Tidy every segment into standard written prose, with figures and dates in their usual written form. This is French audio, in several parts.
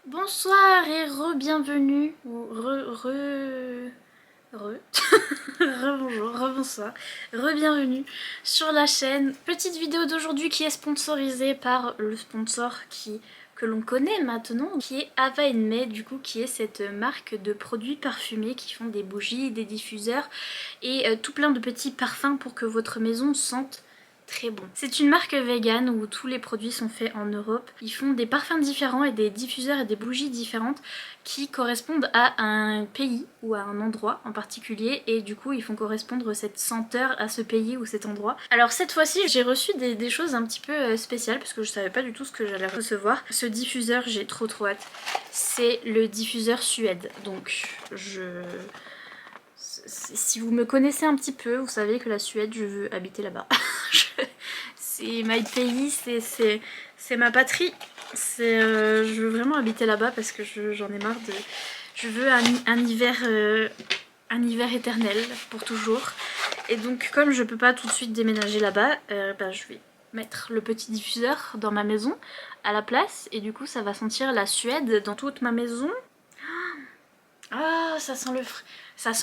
Bonsoir et re-bienvenue, ou re-bonjour, re-bonsoir, re-bienvenue sur la chaîne. Petite vidéo d'aujourd'hui qui est sponsorisée par le sponsor que l'on connaît maintenant, qui est Ava May, du coup, qui est cette marque de produits parfumés qui font des bougies, des diffuseurs et tout plein de petits parfums pour que votre maison sente très bon. C'est une marque vegan où tous les produits sont faits en Europe. Ils font des parfums différents et des diffuseurs et des bougies différentes qui correspondent à un pays ou à un endroit en particulier, et du coup ils font correspondre cette senteur à ce pays ou cet endroit. Alors cette fois-ci j'ai reçu des choses un petit peu spéciales parce que je savais pas du tout ce que j'allais recevoir. Ce diffuseur, j'ai trop hâte. C'est le diffuseur Suède, donc si vous me connaissez un petit peu, vous savez que la Suède, je veux habiter là-bas. C'est my pays, c'est ma patrie. Je veux vraiment habiter là-bas parce que j'en ai marre de... Je veux un hiver éternel pour toujours. Et donc comme je peux pas tout de suite déménager là-bas, je vais mettre le petit diffuseur dans ma maison à la place. Et du coup ça va sentir la Suède dans toute ma maison. Ah, ça sent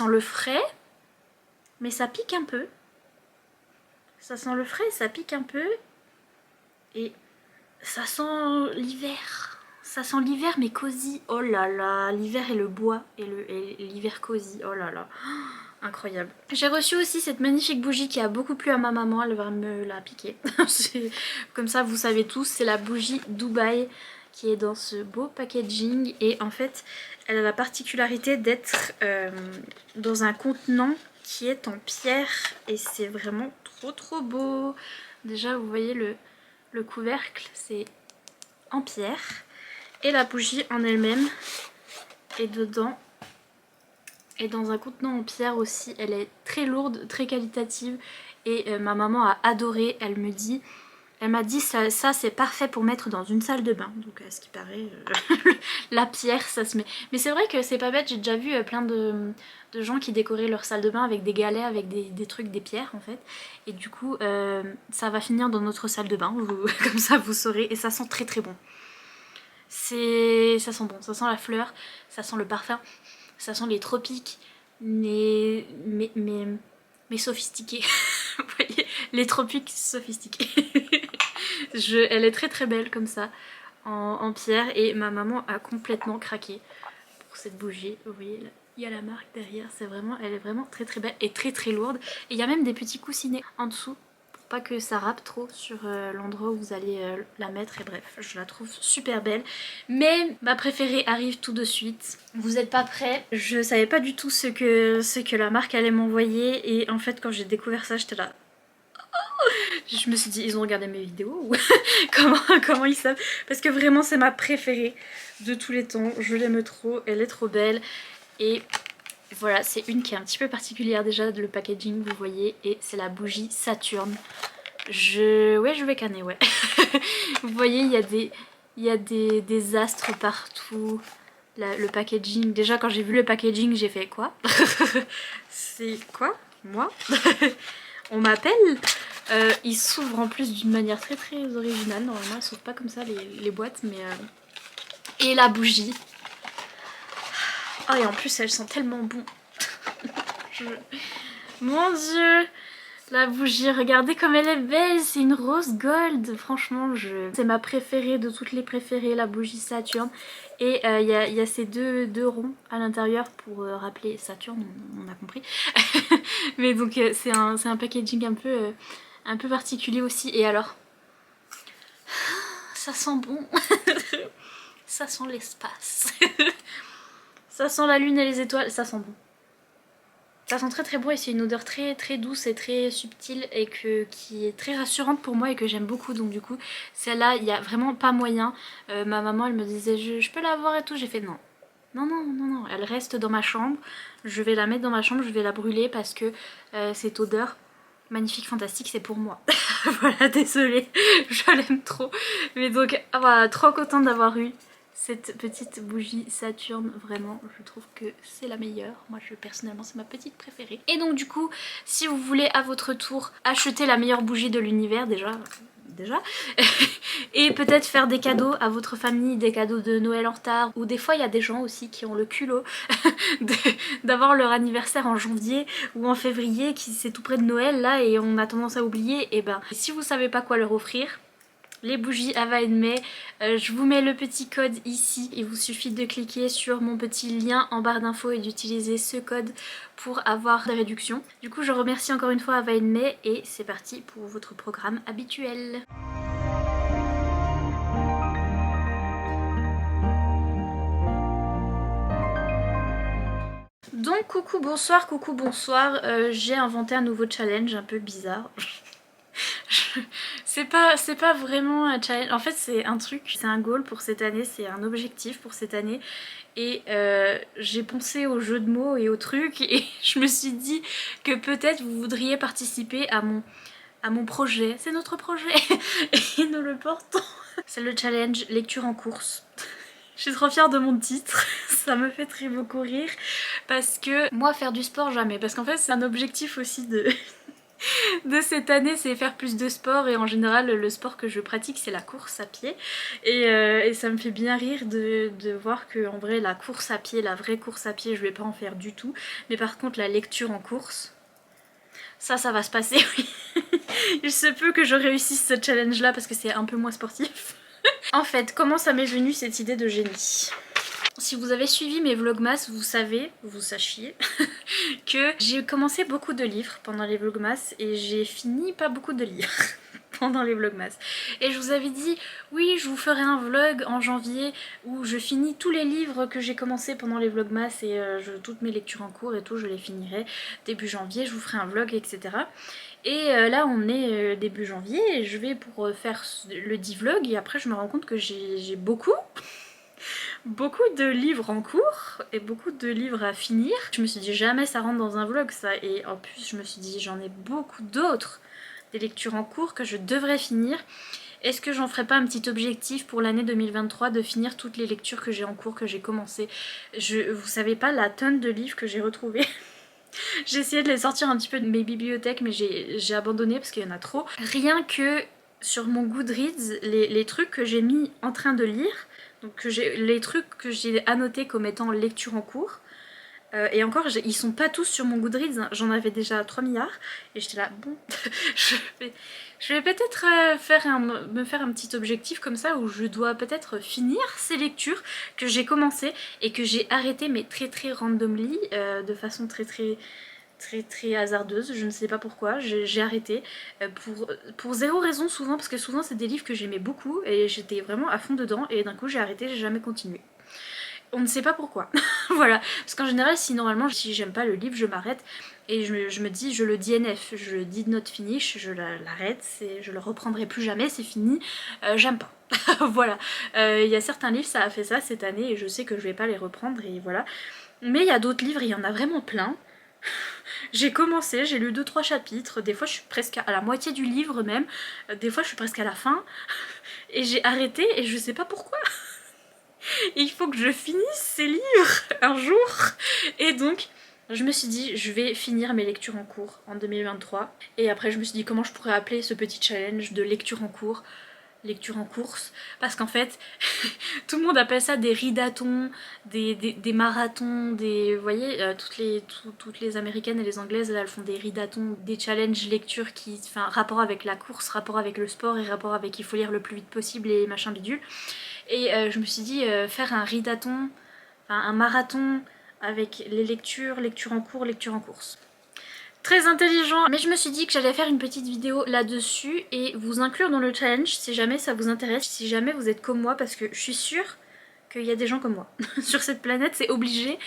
le frais, mais ça pique un peu. Ça sent le frais, ça pique un peu. Et ça sent l'hiver. Ça sent l'hiver mais cosy. Oh là là, l'hiver et le bois et l'hiver cosy. Oh là là, incroyable. J'ai reçu aussi cette magnifique bougie qui a beaucoup plu à ma maman. Elle va me la piquer. Comme ça vous savez tous, c'est la bougie Dubaï qui est dans ce beau packaging. Et en fait, elle a la particularité d'être dans un contenant qui est en pierre. Et c'est vraiment trop beau. Déjà vous voyez le couvercle, c'est en pierre. Et la bougie en elle-même est dedans. Et dans un contenant en pierre aussi. Elle est très lourde, très qualitative. Et ma maman a adoré. Elle m'a dit ça c'est parfait pour mettre dans une salle de bain. Donc à ce qui paraît, la pierre ça se met. Mais c'est vrai que c'est pas bête, j'ai déjà vu plein de gens qui décoraient leur salle de bain avec des galets, avec des trucs, des pierres en fait. Et du coup ça va finir dans notre salle de bain, comme ça vous saurez. Et ça sent très bon. Ça sent bon, ça sent la fleur, ça sent le parfum, ça sent les tropiques, mais sophistiqués. Vous voyez, les tropiques sophistiqués. Elle est très belle comme ça, en pierre, et ma maman a complètement craqué pour cette bougie. Vous voyez, là, il y a la marque derrière, elle est vraiment très belle et très lourde. Et il y a même des petits coussinets en dessous, pour pas que ça râpe trop sur l'endroit où vous allez la mettre. Et bref, je la trouve super belle. Mais ma préférée arrive tout de suite. Vous êtes pas prêts? Je savais pas du tout ce que la marque allait m'envoyer, et en fait quand j'ai découvert ça, j'étais là... Je me suis dit, ils ont regardé mes vidéos ou comment ils savent? Parce que vraiment c'est ma préférée de tous les temps, je l'aime trop, elle est trop belle. Et voilà, c'est une qui est un petit peu particulière déjà, le packaging vous voyez, et c'est la bougie Saturne. Ouais, je vais canner, ouais. Vous voyez, il y a des astres partout. Le packaging, déjà quand j'ai vu le packaging j'ai fait quoi? C'est quoi? Moi? On m'appelle? Il s'ouvre en plus d'une manière très originale. Normalement elle s'ouvre pas comme ça les boîtes, mais et la bougie. Oh, et en plus elle sent tellement bon. Mon dieu, la bougie, regardez comme elle est belle, c'est une rose gold. Franchement, c'est ma préférée de toutes les préférées, la bougie Saturne. Et il y a ces deux ronds à l'intérieur pour rappeler Saturne, on a compris. Mais donc c'est un packaging un peu particulier aussi. Et alors, ça sent bon. Ça sent l'espace. Ça sent la lune et les étoiles, ça sent bon. Ça sent très bon, et c'est une odeur très douce et très subtile, et qui est très rassurante pour moi et que j'aime beaucoup. Donc du coup celle-là il n'y a vraiment pas moyen. Ma maman elle me disait je peux l'avoir et tout, j'ai fait non. Non, elle reste dans ma chambre, je vais la mettre dans ma chambre, je vais la brûler parce que cette odeur magnifique, fantastique, c'est pour moi. Voilà, désolée, je l'aime trop. Mais donc voilà, trop contente d'avoir eu cette petite bougie Saturne. Vraiment, je trouve que c'est la meilleure. Moi, personnellement, c'est ma petite préférée. Et donc du coup, si vous voulez à votre tour acheter la meilleure bougie de l'univers, déjà déjà. Et peut-être faire des cadeaux à votre famille, des cadeaux de Noël en retard. Ou des fois il y a des gens aussi qui ont le culot d'avoir leur anniversaire en janvier ou en février, qui c'est tout près de Noël là et on a tendance à oublier. Et ben si vous savez pas quoi leur offrir, les bougies Ava May, je vous mets le petit code ici. Il vous suffit de cliquer sur mon petit lien en barre d'infos et d'utiliser ce code pour avoir des réductions. Du coup je remercie encore une fois Ava May et c'est parti pour votre programme habituel. Donc coucou bonsoir, j'ai inventé un nouveau challenge un peu bizarre. C'est pas vraiment un challenge, en fait c'est un truc, c'est un goal pour cette année, c'est un objectif pour cette année. Et j'ai pensé aux jeux de mots et aux trucs et je me suis dit que peut-être vous voudriez participer à mon projet. C'est notre projet et nous le portons. C'est le challenge lecture en course. Je suis trop fière de mon titre, ça me fait très beaucoup rire parce que moi faire du sport jamais, parce qu'en fait c'est un objectif aussi de cette année, c'est faire plus de sport et en général le sport que je pratique c'est la course à pied et ça me fait bien rire de voir que en vrai la course à pied, la vraie course à pied je vais pas en faire du tout, mais par contre la lecture en course, ça va se passer oui. Il se peut que je réussisse ce challenge là parce que c'est un peu moins sportif. En fait, comment ça m'est venu cette idée de génie? Si vous avez suivi mes vlogmas, vous sachiez que j'ai commencé beaucoup de livres pendant les vlogmas et j'ai fini pas beaucoup de livres pendant les vlogmas. Et je vous avais dit, oui, je vous ferai un vlog en janvier où je finis tous les livres que j'ai commencé pendant les vlogmas et toutes mes lectures en cours et tout, je les finirai début janvier, je vous ferai un vlog, etc. Et là on est début janvier et je vais pour faire le 10 vlog et après je me rends compte que j'ai beaucoup de livres en cours et beaucoup de livres à finir. Je me suis dit jamais ça rentre dans un vlog ça, et en plus je me suis dit j'en ai beaucoup d'autres, des lectures en cours que je devrais finir. Est-ce que j'en ferai pas un petit objectif pour l'année 2023 de finir toutes les lectures que j'ai en cours, que j'ai commencé? Vous savez pas la tonne de livres que j'ai retrouvés. J'ai essayé de les sortir un petit peu de mes bibliothèques mais j'ai abandonné parce qu'il y en a trop. Rien que sur mon Goodreads, les trucs que j'ai mis en train de lire, donc les trucs que j'ai annotés comme étant lecture en cours, et encore ils sont pas tous sur mon Goodreads, hein. J'en avais déjà 3 milliards et j'étais là bon je vais peut-être me faire un petit objectif comme ça où je dois peut-être finir ces lectures que j'ai commencé et que j'ai arrêté mais très randomly, de façon très hasardeuse, je ne sais pas pourquoi, j'ai arrêté pour zéro raison souvent, parce que souvent c'est des livres que j'aimais beaucoup et j'étais vraiment à fond dedans et d'un coup j'ai arrêté, j'ai jamais continué. On ne sait pas pourquoi. Voilà, parce qu'en général si j'aime pas le livre je m'arrête et je me dis, je le DNF, je le did not finish, je l'arrête, je le reprendrai plus jamais, c'est fini, j'aime pas. Voilà, il y a certains livres ça a fait ça cette année et je sais que je vais pas les reprendre et voilà. Mais il y a d'autres livres, il y en a vraiment plein. J'ai commencé, j'ai lu 2-3 chapitres, des fois je suis presque à la moitié du livre même, des fois je suis presque à la fin, et j'ai arrêté et je sais pas pourquoi. Il faut que je finisse ces livres un jour. Et donc je me suis dit je vais finir mes lectures en cours en 2023. Et après je me suis dit comment je pourrais appeler ce petit challenge de lecture en cours, lecture en course, parce qu'en fait tout le monde appelle ça des ridatons, des marathons, vous voyez, toutes les américaines et les anglaises là, elles font des ridatons, des challenges lecture enfin rapport avec la course, rapport avec le sport et rapport avec il faut lire le plus vite possible et machin bidule. Et je me suis dit faire un ridaton, enfin un marathon avec les lectures en cours, lecture en course. Très intelligent, mais je me suis dit que j'allais faire une petite vidéo là-dessus et vous inclure dans le challenge si jamais ça vous intéresse, si jamais vous êtes comme moi, parce que je suis sûre qu'il y a des gens comme moi. Sur cette planète, c'est obligé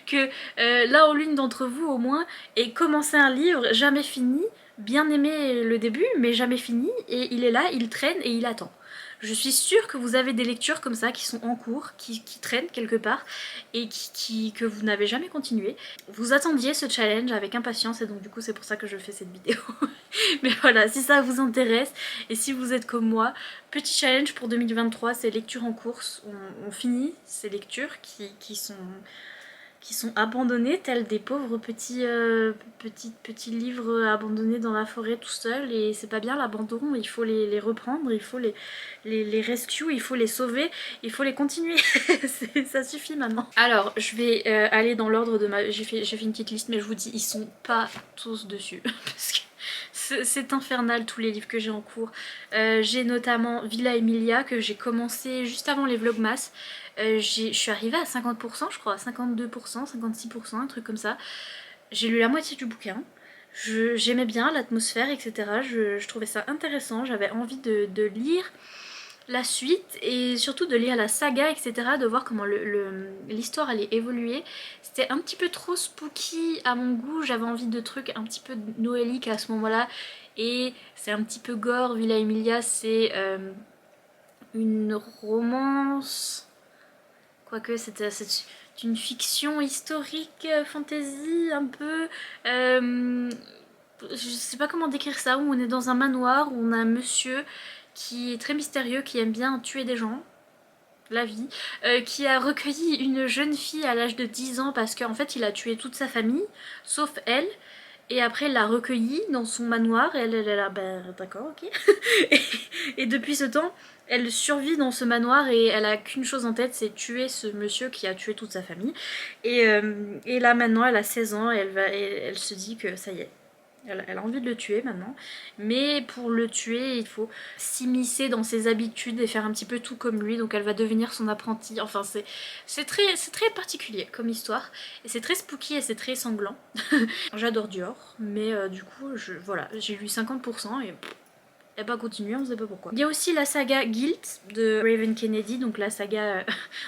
que là ou l'une d'entre vous au moins ait commencé un livre, jamais fini, bien aimé le début, mais jamais fini, et il est là, il traîne et il attend. Je suis sûre que vous avez des lectures comme ça qui sont en cours, qui traînent quelque part et que vous n'avez jamais continué. Vous attendiez ce challenge avec impatience et donc du coup c'est pour ça que je fais cette vidéo. Mais voilà, si ça vous intéresse et si vous êtes comme moi, petit challenge pour 2023, c'est lecture en course. On finit ces lectures qui qui sont abandonnés, tels des pauvres petits livres abandonnés dans la forêt tout seuls. Et c'est pas bien l'abandon, il faut les reprendre, il faut les rescue, il faut les sauver, il faut les continuer. Ça suffit maintenant. Alors, je vais aller dans l'ordre de ma... J'ai fait une petite liste, mais je vous dis, ils sont pas tous dessus. Parce que c'est infernal tous les livres que j'ai en cours. J'ai notamment Villa Emilia que j'ai commencé juste avant les Vlogmas. Je suis arrivée à 50% je crois, 52%, 56%, un truc comme ça. J'ai lu la moitié du bouquin. J'aimais bien l'atmosphère, etc. Je trouvais ça intéressant, j'avais envie de lire la suite et surtout de lire la saga, etc. De voir comment l'histoire allait évoluer. C'était un petit peu trop spooky à mon goût, j'avais envie de trucs un petit peu noéliques à ce moment-là. Et c'est un petit peu gore. Villa Emilia, c'est une romance... Quoique c'est une fiction historique, fantasy un peu... je sais pas comment décrire ça, où on est dans un manoir, où on a un monsieur qui est très mystérieux, qui aime bien tuer des gens, la vie, qui a recueilli une jeune fille à l'âge de 10 ans parce qu'en fait il a tué toute sa famille, sauf elle. Et après, elle l'a recueillie dans son manoir et elle est là, ben d'accord, ok. et depuis ce temps, elle survit dans ce manoir et elle a qu'une chose en tête, c'est tuer ce monsieur qui a tué toute sa famille. Et là maintenant, elle a 16 ans et elle se dit que ça y est. Elle a envie de le tuer maintenant, mais pour le tuer, il faut s'immiscer dans ses habitudes et faire un petit peu tout comme lui, donc elle va devenir son apprenti. Enfin, c'est très particulier comme histoire, et c'est très spooky et c'est très sanglant. J'adore Dior, mais du coup, voilà, j'ai lu 50% et bah continuer, on sait pas pourquoi. Il y a aussi la saga Guilt de Raven Kennedy, donc la saga...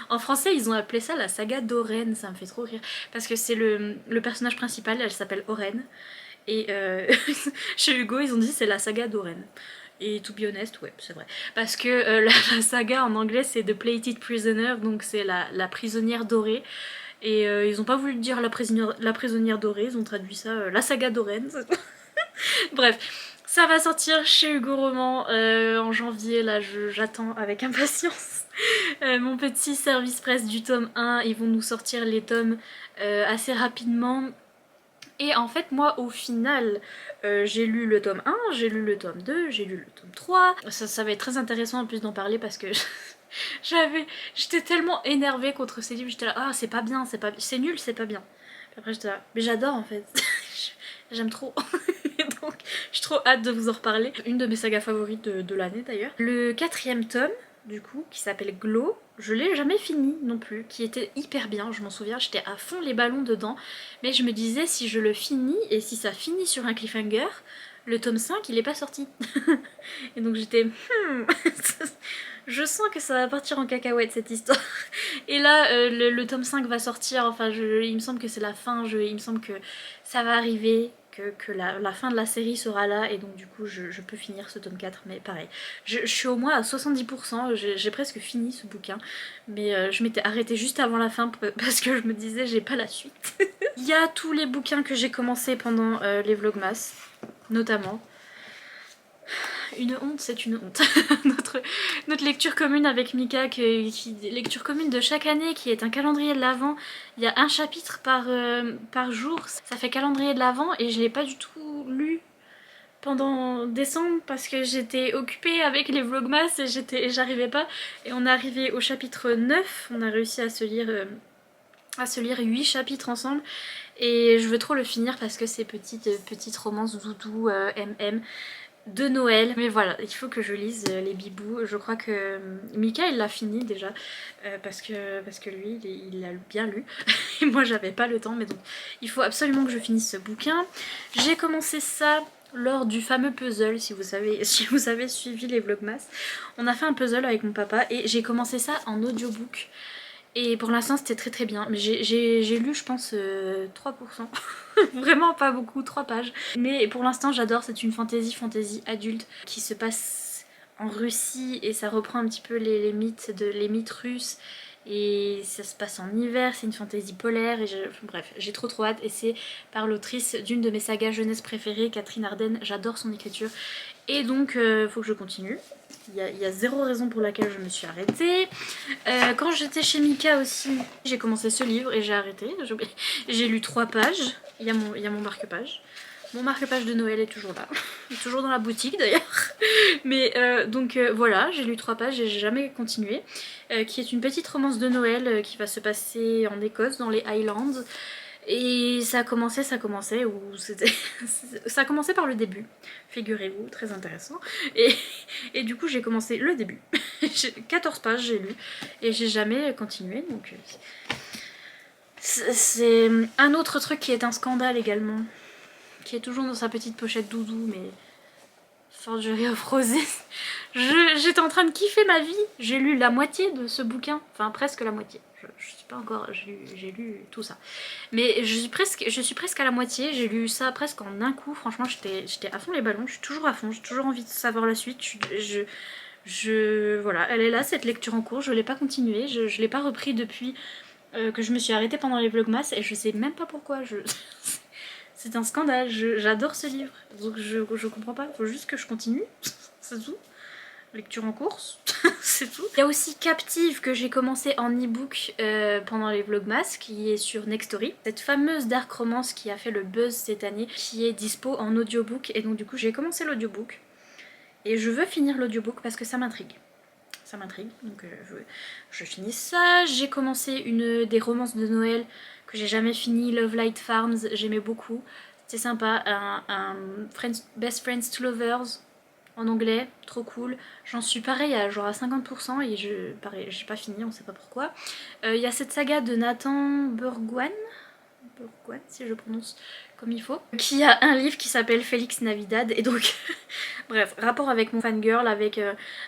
en français, ils ont appelé ça la saga d'Oren, ça me fait trop rire, parce que c'est le personnage principal, elle s'appelle Oren. Et chez Hugo, ils ont dit c'est la saga d'Oren. Et to be honest, ouais, c'est vrai. Parce que la saga en anglais, c'est The Plated Prisoner, donc c'est la prisonnière dorée. Et ils ont pas voulu dire la prisonnière dorée, ils ont traduit ça la saga d'Oren. Bref, ça va sortir chez Hugo Roman en janvier, là j'attends avec impatience. Mon petit service presse du tome 1, ils vont nous sortir les tomes assez rapidement. Et en fait moi au final j'ai lu le tome 1, j'ai lu le tome 2, j'ai lu le tome 3. Ça va être très intéressant en plus d'en parler parce que j'étais tellement énervée contre ces livres, j'étais là ah c'est pas bien, c'est nul, c'est pas bien. Puis après j'étais là mais j'adore en fait, j'aime trop. Donc j'ai trop hâte de vous en reparler. Une de mes sagas favorites de l'année d'ailleurs. Le 4e tome du coup qui s'appelle Glow, je l'ai jamais fini non plus, qui était hyper bien, je m'en souviens, j'étais à fond les ballons dedans, mais je me disais si je le finis et si ça finit sur un cliffhanger, le tome 5 il est pas sorti. Et donc j'étais je sens que ça va partir en cacahuète cette histoire. Et là le tome 5 va sortir, enfin il me semble que c'est la fin, il me semble que ça va arriver, que la fin de la série sera là et donc du coup je peux finir ce tome 4, mais pareil je suis au moins à 70%, j'ai presque fini ce bouquin, mais je m'étais arrêtée juste avant la fin parce que je me disais j'ai pas la suite. Il y a tous les bouquins que j'ai commencé pendant les vlogmas notamment. Une honte, c'est une honte. notre lecture commune avec Mika, lecture commune de chaque année, qui est un calendrier de l'Avent. Il y a un chapitre par jour, ça fait calendrier de l'Avent et je l'ai pas du tout lu pendant décembre parce que j'étais occupée avec les vlogmas et j'arrivais pas. Et on est arrivé au chapitre 9, on a réussi à se lire 8 chapitres ensemble. Et je veux trop le finir parce que c'est petite romance doudou, MM de Noël. Mais voilà, il faut que je lise les bibous. Je crois que Mika il l'a fini déjà parce que lui il l'a bien lu et moi j'avais pas le temps, mais donc il faut absolument que je finisse ce bouquin. J'ai commencé ça lors du fameux puzzle, si vous avez suivi les vlogmas. On a fait un puzzle avec mon papa et j'ai commencé ça en audiobook. Et pour l'instant c'était très très bien, mais j'ai lu je pense 3%, vraiment pas beaucoup, 3 pages. Mais pour l'instant j'adore, c'est une fantasy adulte qui se passe en Russie et ça reprend un petit peu les mythes russes. et ça se passe en hiver, c'est une fantaisie polaire et bref, j'ai trop hâte et c'est par l'autrice d'une de mes sagas jeunesse préférées, Catherine Arden, j'adore son écriture et donc faut que je continue. Il y a zéro raison pour laquelle je me suis arrêtée. Quand j'étais chez Mika aussi, j'ai commencé ce livre et j'ai arrêté. J'ai lu 3 pages, il y a mon marque-page. Mon marque-page de Noël est toujours là, il est toujours dans la boutique d'ailleurs. Mais donc voilà, j'ai lu 3 pages et j'ai jamais continué. Qui est une petite romance de Noël qui va se passer en Écosse, dans les Highlands. Et ça commençait, ou c'était... ça a commencé par le début, figurez-vous, très intéressant. Et du coup j'ai commencé le début, 14 pages j'ai lu, et j'ai jamais continué, donc... C'est un autre truc qui est un scandale également, qui est toujours dans sa petite pochette doudou, mais... Forgery of Roses. J'étais en train de kiffer ma vie. J'ai lu la moitié de ce bouquin. Enfin, presque la moitié. Je sais pas encore, j'ai lu tout ça. Mais je suis presque à la moitié. J'ai lu ça presque en un coup. Franchement, j'étais à fond les ballons. Je suis toujours à fond. J'ai toujours envie de savoir la suite. Voilà, elle est là, cette lecture en cours. Je l'ai pas continuée. Je l'ai pas repris depuis que je me suis arrêtée pendant les vlogmas. Et je sais même pas pourquoi. C'est un scandale, j'adore ce livre, donc je comprends pas, faut juste que je continue, c'est tout. Lecture en course, c'est tout. Il y a aussi Captive que j'ai commencé en e-book pendant les vlogmas, qui est sur Nextory. Cette fameuse dark romance qui a fait le buzz cette année, qui est dispo en audiobook, et donc du coup j'ai commencé l'audiobook. Et je veux finir l'audiobook parce que ça m'intrigue. Ça m'intrigue, donc je finis ça. J'ai commencé une des romances de Noël que j'ai jamais fini, Love Light Farms, j'aimais beaucoup. C'était sympa, un Best Friends to Lovers en anglais, trop cool. J'en suis pareil à genre à 50% et j'ai pas fini, on sait pas pourquoi. Il y a cette saga de Nathan Burgwan, si je prononce comme il faut, qui a un livre qui s'appelle Félix Navidad, et donc bref, rapport avec mon fangirl, avec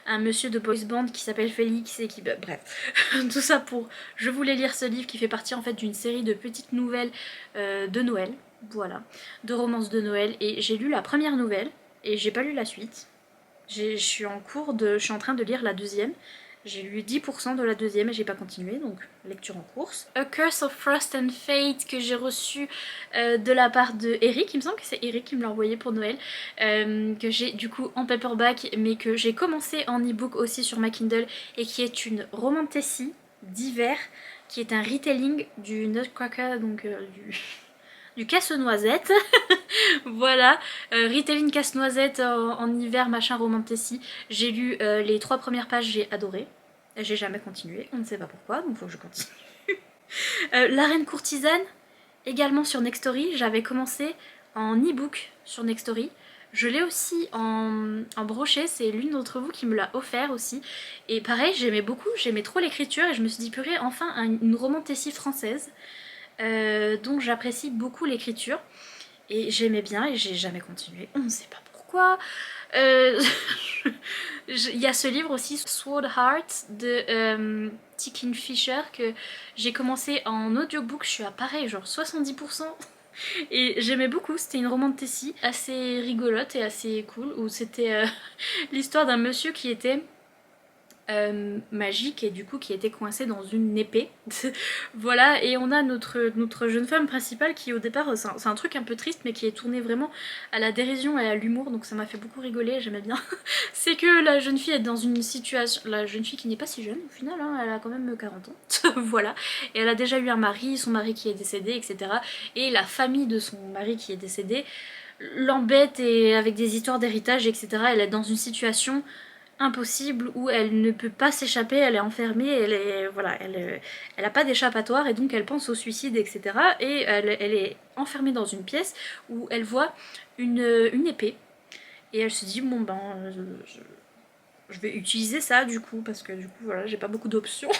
un monsieur de boys band qui s'appelle Félix et qui... bref, tout ça pour... Je voulais lire ce livre qui fait partie en fait d'une série de petites nouvelles de Noël, voilà, de romances de Noël, et j'ai lu la première nouvelle et j'ai pas lu la suite. Je suis en train de lire la deuxième. J'ai lu 10% de la deuxième et j'ai pas continué, donc lecture en course. A Curse of Frost and Fate que j'ai reçu de la part de Eric, il me semble que c'est Eric qui me l'a envoyé pour Noël, que j'ai du coup en paperback mais que j'ai commencé en e-book aussi sur ma Kindle, et qui est une romantasy d'hiver, qui est un retelling du Nutcracker, donc du casse-noisette. Voilà, retelling casse-noisette en hiver, machin, romantasy. J'ai lu les 3 premières pages, j'ai adoré. J'ai jamais continué, on ne sait pas pourquoi, donc faut que je continue. La Reine Courtisane, également sur Nextory. J'avais commencé en e-book sur Nextory. Je l'ai aussi en brochet, c'est l'une d'entre vous qui me l'a offert aussi. Et pareil, j'aimais beaucoup, j'aimais trop l'écriture et je me suis dit purée, enfin une romantasy française. Donc j'apprécie beaucoup l'écriture. Et j'aimais bien et j'ai jamais continué, on ne sait pas pourquoi. Il y a ce livre aussi, Sword Heart de T. Kingfisher, que j'ai commencé en audiobook, je suis à pareil, genre 70%. Et j'aimais beaucoup, c'était une romantasy assez rigolote et assez cool, où c'était l'histoire d'un monsieur qui était magique et du coup qui était coincé dans une épée. Voilà, et on a notre jeune femme principale qui au départ, c'est un truc un peu triste mais qui est tourné vraiment à la dérision et à l'humour, donc ça m'a fait beaucoup rigoler, j'aimais bien. C'est que la jeune fille est dans une situation, la jeune fille qui n'est pas si jeune au final, hein, elle a quand même 40 ans, voilà, et elle a déjà eu un mari, son mari qui est décédé, etc. Et la famille de son mari qui est décédé l'embête et avec des histoires d'héritage, etc. Elle est dans une situation impossible où elle ne peut pas s'échapper, elle est enfermée, elle a pas d'échappatoire et donc elle pense au suicide, etc. Et elle est enfermée dans une pièce où elle voit une épée et elle se dit bon ben je vais utiliser ça du coup parce que du coup voilà j'ai pas beaucoup d'options.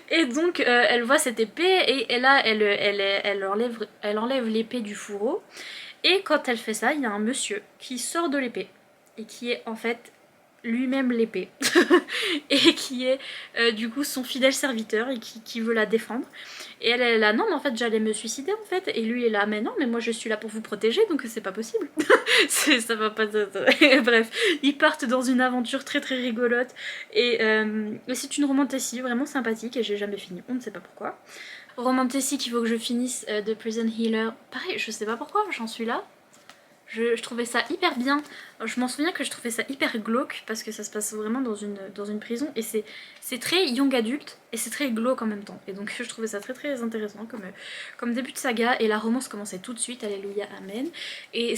Et donc elle voit cette épée et là elle enlève l'épée du fourreau, et quand elle fait ça il y a un monsieur qui sort de l'épée et qui est en fait lui-même l'épée et qui est du coup son fidèle serviteur et qui veut la défendre. Et elle est là, non mais en fait j'allais me suicider en fait. Et lui est là, mais non mais moi je suis là pour vous protéger donc c'est pas possible. Ça va pas... Bref, ils partent dans une aventure très très rigolote. Et c'est une romantasy vraiment sympathique et j'ai jamais fini, on ne sait pas pourquoi. Romantasy qu'il faut que je finisse de Prison Healer. Pareil, je sais pas pourquoi j'en suis là. Je trouvais ça hyper bien. Je m'en souviens que je trouvais ça hyper glauque parce que ça se passe vraiment dans une prison et c'est très young adulte et c'est très glauque en même temps. Et donc je trouvais ça très très intéressant comme début de saga et la romance commençait tout de suite, alléluia, amen. Et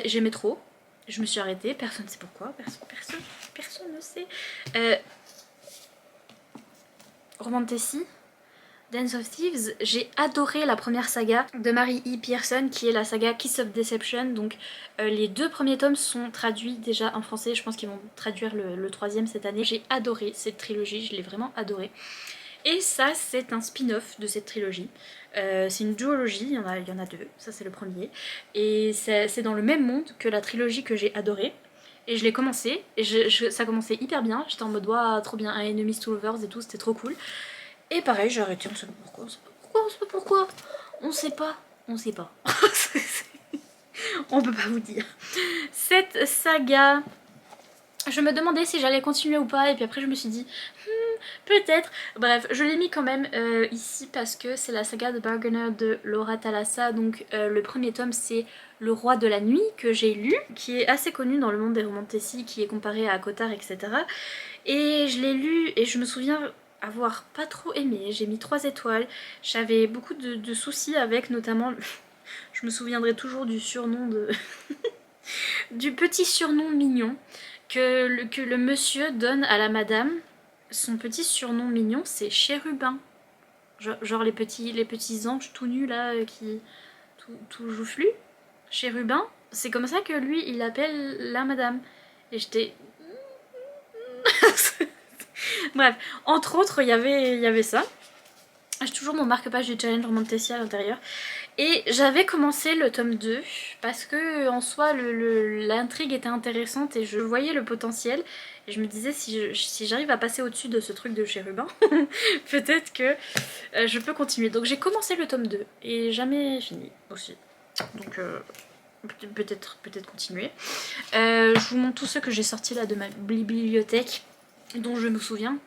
j'aimais trop. Je me suis arrêtée, personne ne sait pourquoi, personne ne sait. Romantasy, Dance of Thieves, j'ai adoré la première saga de Mary E. Pearson qui est la saga Kiss of Deception. Donc les 2 premiers tomes sont traduits déjà en français, je pense qu'ils vont traduire le 3e cette année. J'ai adoré cette trilogie, je l'ai vraiment adoré. Et ça c'est un spin-off de cette trilogie. C'est une duologie, il y en a 2, ça c'est le premier. Et c'est dans le même monde que la trilogie que j'ai adorée. Et je l'ai commencé, et ça commençait hyper bien, j'étais en mode ouah, trop bien, Enemies to Lovers et tout, c'était trop cool. Et pareil, j'ai arrêté, on sait pas pourquoi, on sait pas, on sait pas. On peut pas vous dire. Cette saga, je me demandais si j'allais continuer ou pas, et puis après je me suis dit, peut-être. Bref, je l'ai mis quand même ici parce que c'est la saga de Bargainer de Laura Thalassa. Donc le premier tome c'est Le Roi de la Nuit que j'ai lu, qui est assez connu dans le monde des romantasy, qui est comparé à Cotard, etc. Et je l'ai lu et je me souviens avoir pas trop aimé, j'ai mis 3 étoiles, j'avais beaucoup de soucis avec, notamment, je me souviendrai toujours du surnom de... du petit surnom mignon que le monsieur donne à la madame. Son petit surnom mignon c'est Chérubin, genre les petits anges tout nus là, qui... tout joufflus, Chérubin, c'est comme ça que lui il appelle la madame. Et j'étais... Bref, entre autres, il y avait ça. J'ai toujours mon marque-page du challenge Romantasy à l'intérieur. Et j'avais commencé le tome 2 parce que en soi l'intrigue était intéressante et je voyais le potentiel. Et je me disais si j'arrive à passer au-dessus de ce truc de chérubin, peut-être que je peux continuer. Donc j'ai commencé le tome 2 et jamais fini aussi. Donc peut-être continuer. Je vous montre tous ceux que j'ai sortis là de ma bibliothèque dont je me souviens,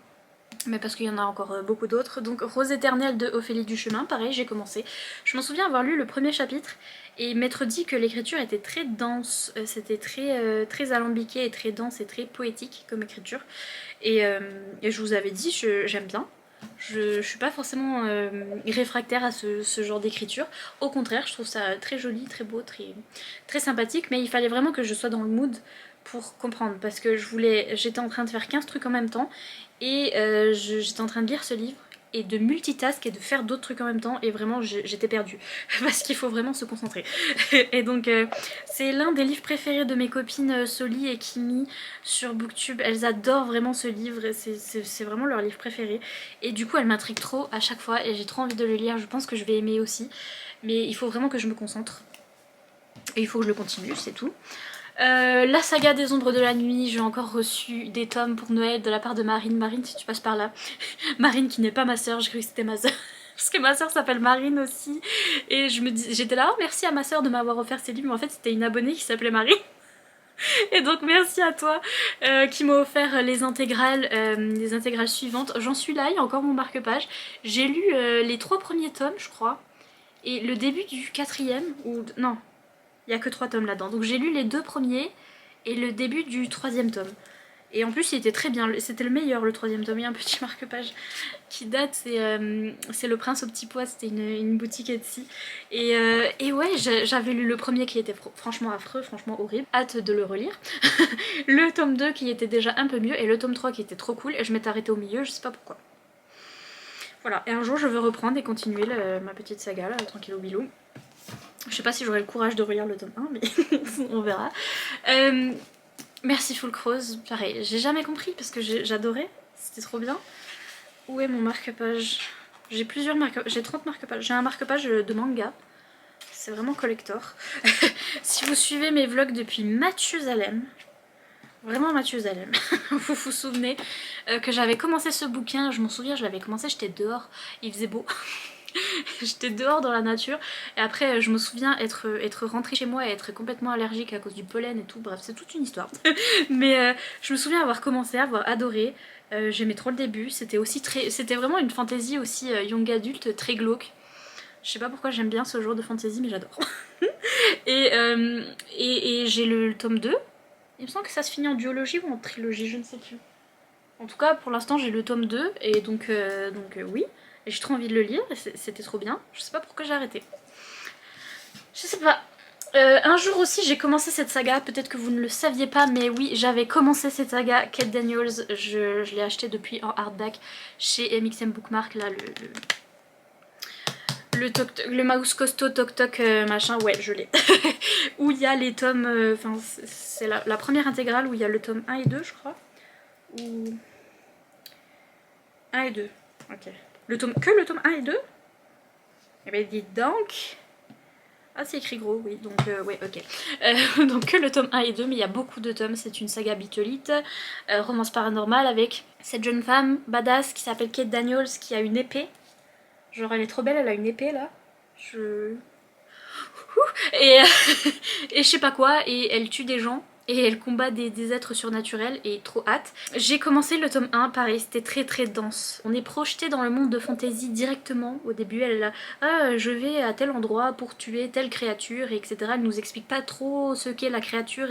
mais parce qu'il y en a encore beaucoup d'autres. Donc Rose éternelle de Ophélie Duchemin, pareil, j'ai commencé. Je m'en souviens avoir lu le premier chapitre et m'être dit que l'écriture était très dense, c'était très alambiqué et très dense et très poétique comme écriture. Et je vous avais dit, j'aime bien. Je suis pas forcément réfractaire à ce genre d'écriture. Au contraire, je trouve ça très joli, très beau, très sympathique. Mais il fallait vraiment que je sois dans le mood pour comprendre. Parce que j'étais en train de faire 15 trucs en même temps. Et j'étais en train de lire ce livre et de multitask et de faire d'autres trucs en même temps. Et vraiment, j'étais perdue. Parce qu'il faut vraiment se concentrer. Et donc, c'est l'un des livres préférés de mes copines Soli et Kimi sur Booktube. Elles adorent vraiment ce livre. C'est vraiment leur livre préféré. Et du coup, elle m'intrigue trop à chaque fois. Et j'ai trop envie de le lire. Je pense que je vais aimer aussi. Mais il faut vraiment que je me concentre. Et il faut que je le continue, c'est tout. La saga des ombres de la nuit, j'ai encore reçu des tomes pour Noël de la part de Marine. Marine, si tu passes par là. Marine qui n'est pas ma soeur, j'ai cru que c'était ma soeur. Parce que ma soeur s'appelle Marine aussi. Et j'étais là, oh merci à ma soeur de m'avoir offert ces livres. Mais en fait, c'était une abonnée qui s'appelait Marine. Et donc merci à toi qui m'a offert les intégrales suivantes. J'en suis là, il y a encore mon marque-page. J'ai lu les 3 premiers tomes, je crois. Et le début du 4e, ou non, il n'y a que 3 tomes là-dedans. Donc j'ai lu les 2 premiers et le début du 3e tome. Et en plus il était très bien, c'était le meilleur le 3e tome. Il y a un petit marque-page qui date, c'est Le Prince au Petit Pois, c'était une boutique Etsy. Et ouais, j'avais lu le premier qui était franchement affreux, franchement horrible. Hâte de le relire. Le tome 2 qui était déjà un peu mieux et le tome 3 qui était trop cool. Et je m'étais arrêtée au milieu, je sais pas pourquoi. Voilà, et un jour je veux reprendre et continuer ma petite saga là, tranquille au bilou. Je sais pas si j'aurai le courage de relire le tome 1, mais on verra. Merci Full Rose, pareil, j'ai jamais compris parce que j'adorais, c'était trop bien. Où est mon marque-page? J'ai plusieurs marque-pages, j'ai 30 marque-pages. J'ai un marque-page de manga, c'est vraiment collector. Si vous suivez mes vlogs depuis Mathusalem, Vraiment Mathusalem. Vous vous souvenez que j'avais commencé ce bouquin, je m'en souviens, je l'avais commencé, j'étais dehors, il faisait beau. J'étais dehors dans la nature et après je me souviens être rentrée chez moi et être complètement allergique à cause du pollen et tout, bref c'est toute une histoire. Mais je me souviens avoir commencé, avoir adoré, j'aimais trop le début, c'était vraiment une fantaisie aussi young adulte très glauque. Je sais pas pourquoi j'aime bien ce genre de fantaisie mais j'adore. Et j'ai le tome 2, il me semble que ça se finit en duologie ou en trilogie, je ne sais plus. En tout cas, pour l'instant, j'ai le tome 2, et donc oui. Et j'ai trop envie de le lire, et c'était trop bien. Je sais pas pourquoi j'ai arrêté. Je sais pas. Un jour aussi, j'ai commencé cette saga, peut-être que vous ne le saviez pas, mais oui, j'avais commencé cette saga, Kate Daniels. Je l'ai acheté depuis en hardback chez MXM Bookmark, là, le mouse costaud toc toc machin, ouais je l'ai. Où il y a les tomes, enfin c'est la première intégrale où il y a le tome 1 et 2 je crois. Ou 1 et 2, ok. Que le tome 1 et 2. Eh ben dites donc. Ah c'est écrit gros, oui, donc ouais ok. Donc que le tome 1 et 2, mais il y a beaucoup de tomes, c'est une saga bitolite, romance paranormale avec cette jeune femme badass qui s'appelle Kate Daniels qui a une épée. Genre elle est trop belle, elle a une épée là. Et, et je sais pas quoi, et elle tue des gens. Et elle combat des êtres surnaturels et trop hâte. J'ai commencé le tome 1, pareil, c'était très très dense. On est projeté dans le monde de fantasy directement. Au début, elle est là, ah, je vais à tel endroit pour tuer telle créature, et etc. Elle nous explique pas trop ce qu'est la créature.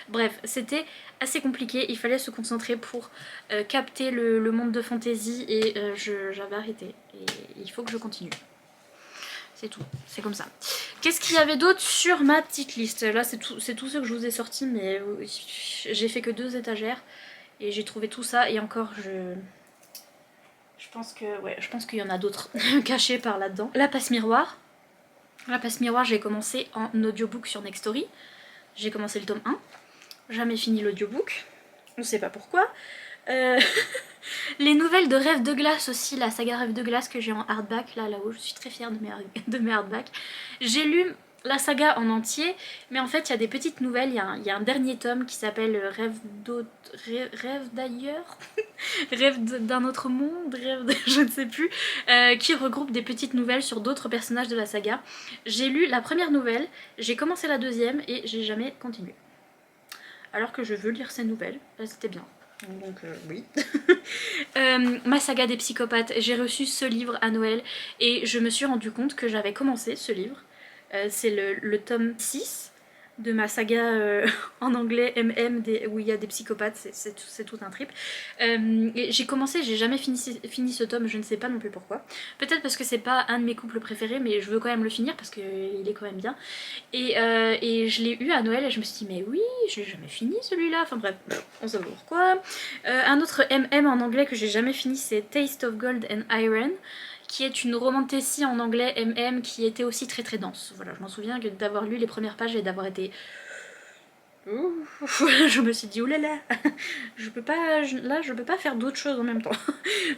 Bref, c'était assez compliqué. Il fallait se concentrer pour capter le monde de fantasy et j'avais arrêté. Et il faut que je continue. C'est tout, c'est comme ça. Qu'est-ce qu'il y avait d'autre sur ma petite liste? Là, c'est tout ce que je vous ai sorti, mais j'ai fait que 2 étagères. Et j'ai trouvé tout ça, et encore, je pense que ouais, je pense qu'il y en a d'autres cachés par là-dedans. La passe miroir. La passe miroir, j'ai commencé en audiobook sur Nextory. J'ai commencé le tome 1. Jamais fini l'audiobook. On sait pas pourquoi. Les nouvelles de Rêve de glace aussi, la saga Rêve de glace que j'ai en hardback, là-haut, je suis très fière de mes hardbacks. J'ai lu la saga en entier, mais en fait il y a des petites nouvelles, il y a un dernier tome qui s'appelle Rêve d'ailleurs, Rêve d'un autre monde, je ne sais plus, qui regroupe des petites nouvelles sur d'autres personnages de la saga. J'ai lu la première nouvelle, j'ai commencé la deuxième et j'ai jamais continué. Alors que je veux lire ces nouvelles, c'était bien. Donc oui. Ma saga des psychopathes, j'ai reçu ce livre à Noël et je me suis rendu compte que j'avais commencé ce livre. C'est le tome 6 de ma saga en anglais MM où il y a des psychopathes, c'est tout un trip. Et j'ai commencé, j'ai jamais fini ce tome, je ne sais pas non plus pourquoi. Peut-être parce que c'est pas un de mes couples préférés, mais je veux quand même le finir parce qu'il est quand même bien. Et je l'ai eu à Noël et je me suis dit mais oui, je l'ai jamais fini celui-là, enfin bref, on sait pas pourquoi. Un autre MM en anglais que j'ai jamais fini, c'est Taste of Gold and Iron, qui est une romantécie en anglais MM qui était aussi très très dense. Voilà, je m'en souviens d'avoir lu les premières pages et d'avoir été... je me suis dit oulala, je peux pas faire d'autres choses en même temps.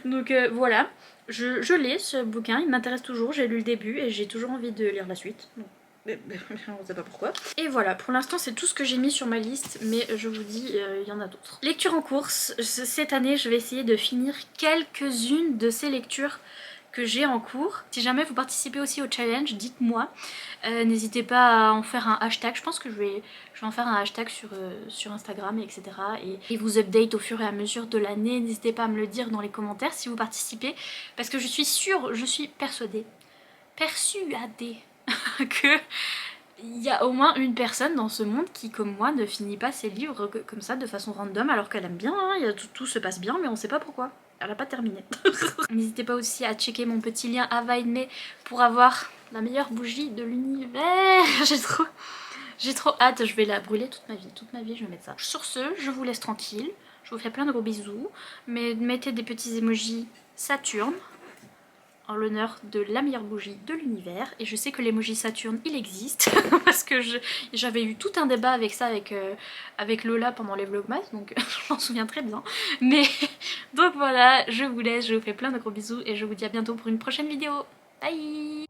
Donc voilà, je l'ai ce bouquin, il m'intéresse toujours, j'ai lu le début et j'ai toujours envie de lire la suite. Donc, on sait pas pourquoi. Et voilà, pour l'instant c'est tout ce que j'ai mis sur ma liste, mais je vous dis, il y en a d'autres. Lecture en course, cette année je vais essayer de finir quelques-unes de ces lectures que j'ai en cours. Si jamais vous participez aussi au challenge, dites-moi. N'hésitez pas à en faire un hashtag. Je pense que je vais en faire un hashtag sur Instagram, etc. Et vous update au fur et à mesure de l'année. N'hésitez pas à me le dire dans les commentaires si vous participez. Parce que je suis sûre, je suis persuadée que il y a au moins une personne dans ce monde qui, comme moi, ne finit pas ses livres comme ça de façon random alors qu'elle aime bien, hein, tout se passe bien, mais on sait pas pourquoi. Elle a pas terminé. N'hésitez pas aussi à checker mon petit lien Availme pour avoir la meilleure bougie de l'univers. J'ai trop hâte, je vais la brûler toute ma vie je vais mettre ça. Sur ce, je vous laisse tranquille, je vous fais plein de gros bisous, mais mettez des petits emojis Saturne en l'honneur de la meilleure bougie de l'univers. Et je sais que l'emoji Saturne il existe parce que j'avais eu tout un débat avec ça avec Lola pendant les vlogmas, donc je m'en souviens très bien. Mais donc voilà, je vous laisse, je vous fais plein de gros bisous et je vous dis à bientôt pour une prochaine vidéo. Bye.